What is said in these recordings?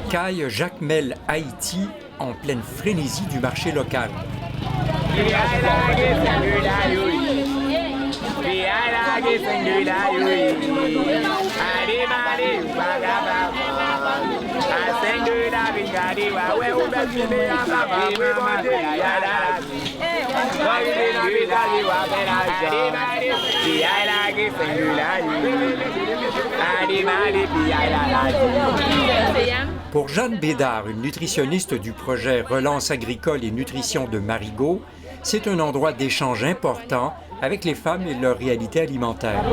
Caille Jacmel, Haïti, en pleine frénésie du marché local. Pour Jeanne Bédard, une nutritionniste du projet Relance agricole et nutrition de Marigot, c'est un endroit d'échange important avec les femmes et leur réalité alimentaire.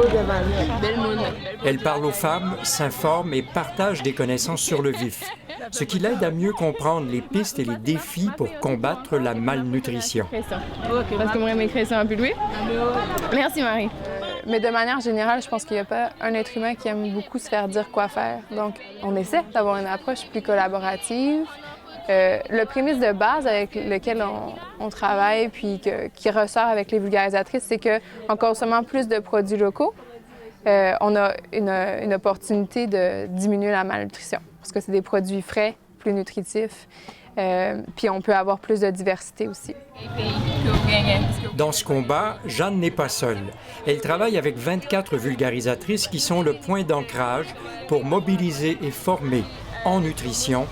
Elle parle aux femmes, s'informe et partage des connaissances sur le vif, ce qui l'aide à mieux comprendre les pistes et les défis pour combattre la malnutrition. Parce que moi, mes créations un peu loué. Merci, Marie. Mais de manière générale, je pense qu'il n'y a pas un être humain qui aime beaucoup se faire dire quoi faire. Donc, on essaie d'avoir une approche plus collaborative. Le prémisse de base avec lequel on travaille puis qui ressort avec les vulgarisatrices, c'est qu'en consommant plus de produits locaux, on a une opportunité de diminuer la malnutrition parce que c'est des produits frais, plus nutritifs, puis on peut avoir plus de diversité aussi. Dans ce combat, Jeanne n'est pas seule. Elle travaille avec 24 vulgarisatrices qui sont le point d'ancrage pour mobiliser et former en nutrition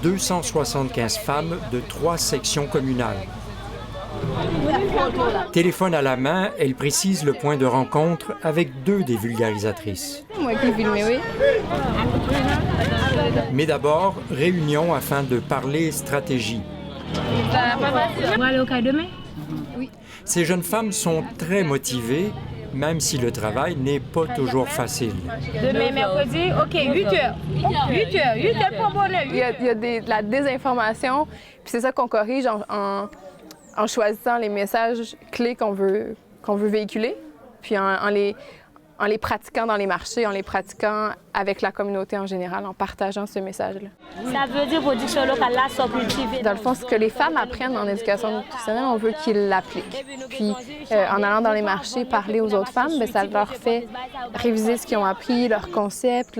275 femmes de 3 sections communales. Téléphone à la main, elle précise le point de rencontre avec 2 des vulgarisatrices. Moi qui filme, oui. Mais d'abord, réunion afin de parler stratégie. On va aller au cas demain? Oui. Ces jeunes femmes sont très motivées, même si le travail n'est pas toujours facile. Demain, mercredi, OK, 8 heures. 8 heures, 8 heures pour bonheur. Il y a de la désinformation, puis c'est ça qu'on corrige en choisissant les messages clés qu'on veut véhiculer, puis en les pratiquant dans les marchés, en les pratiquant avec la communauté en général, en partageant ce message-là. Ça veut dire production locale là, soit cultivée. Dans le fond, ce que les femmes apprennent en éducation nutritionnelle, on veut qu'ils l'appliquent. Puis, en allant dans les marchés, parler aux autres femmes, bien, ça leur fait réviser ce qu'ils ont appris, leurs concepts,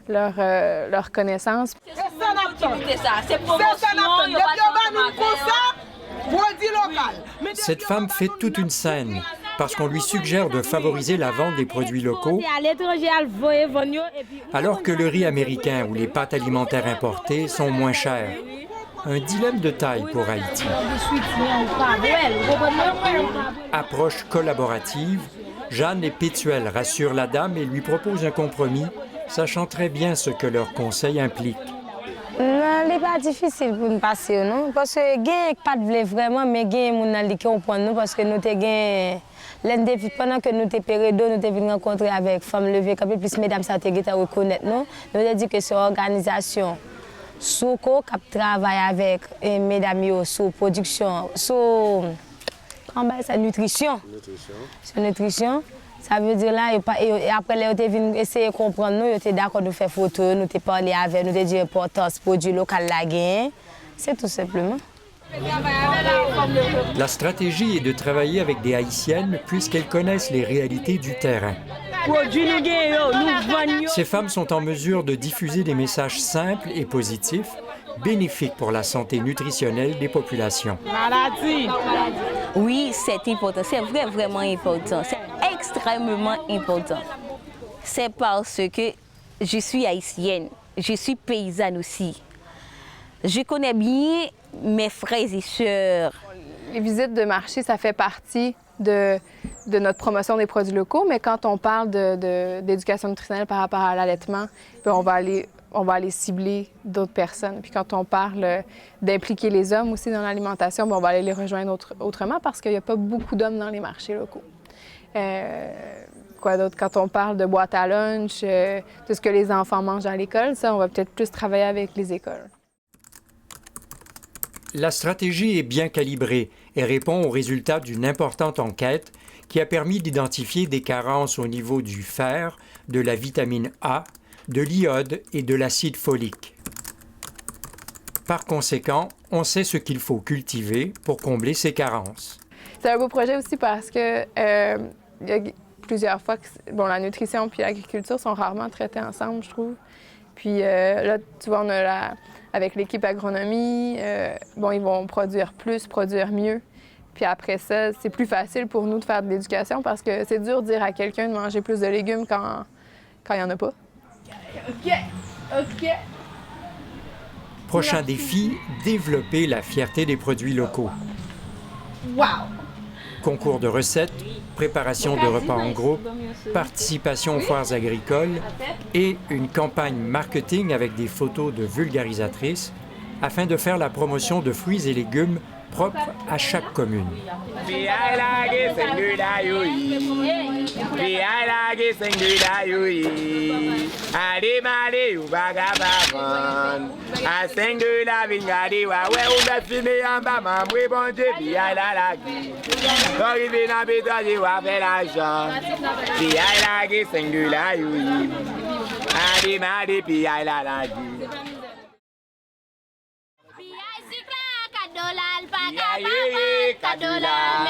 leurs connaissances. Cette femme fait toute une scène parce qu'on lui suggère de favoriser la vente des produits locaux, alors que le riz américain ou les pâtes alimentaires importées sont moins chères. Un dilemme de taille pour Haïti. Approche collaborative, Jeanne et Pétuel rassurent la dame et lui proposent un compromis, sachant très bien ce que leur conseil implique. Non, ce n'est pas difficile pour nous passer, non? Parce que il n'y a pas de vraiment, mais il y a des gens qui comprennent nous parce que nous avons pendant que nous avons période, nous avons rencontré avec femmes levées, plus mesdames ça te reconnaître nous. Nous avons dit que c'est une organisation Souko qui travaille avec mesdames sur production, sur nutrition. Sur nutrition. Ça veut dire là, et après, ils ont essayé de comprendre nous, ils étaient d'accord de faire photo, nous avons parlé avec nous, nous avons dit l'importance du produit local la gain. C'est tout simplement. La stratégie est de travailler avec des Haïtiennes puisqu'elles connaissent les réalités du terrain. Ces femmes sont en mesure de diffuser des messages simples et positifs, bénéfiques pour la santé nutritionnelle des populations. Oui, c'est important, c'est vraiment important, c'est extrêmement important. C'est parce que je suis haïtienne, je suis paysanne aussi. Je connais bien mes frères et sœurs. Les visites de marché, ça fait partie de notre promotion des produits locaux, mais quand on parle d'éducation nutritionnelle par rapport à l'allaitement, on va aller cibler d'autres personnes. Puis quand on parle d'impliquer les hommes aussi dans l'alimentation, on va aller les rejoindre autrement parce qu'il n'y a pas beaucoup d'hommes dans les marchés locaux. Quoi d'autre? Quand on parle de boîte à lunch, de ce que les enfants mangent à l'école, ça, on va peut-être plus travailler avec les écoles. La stratégie est bien calibrée et répond aux résultats d'une importante enquête qui a permis d'identifier des carences au niveau du fer, de la vitamine A, de l'iode et de l'acide folique. Par conséquent, on sait ce qu'il faut cultiver pour combler ces carences. C'est un beau projet aussi parce que il y a plusieurs fois que la nutrition et l'agriculture sont rarement traitées ensemble, je trouve. Puis là, tu vois, avec l'équipe agronomie, ils vont produire plus, produire mieux. Puis après ça, c'est plus facile pour nous de faire de l'éducation parce que c'est dur de dire à quelqu'un de manger plus de légumes quand il n'y en a pas. OK. Prochain défi, développer la fierté des produits locaux. Wow! Concours de recettes, préparation de repas en groupe, participation aux foires agricoles et une campagne marketing avec des photos de vulgarisatrices afin de faire la promotion de fruits et légumes propres à chaque commune. Cadola,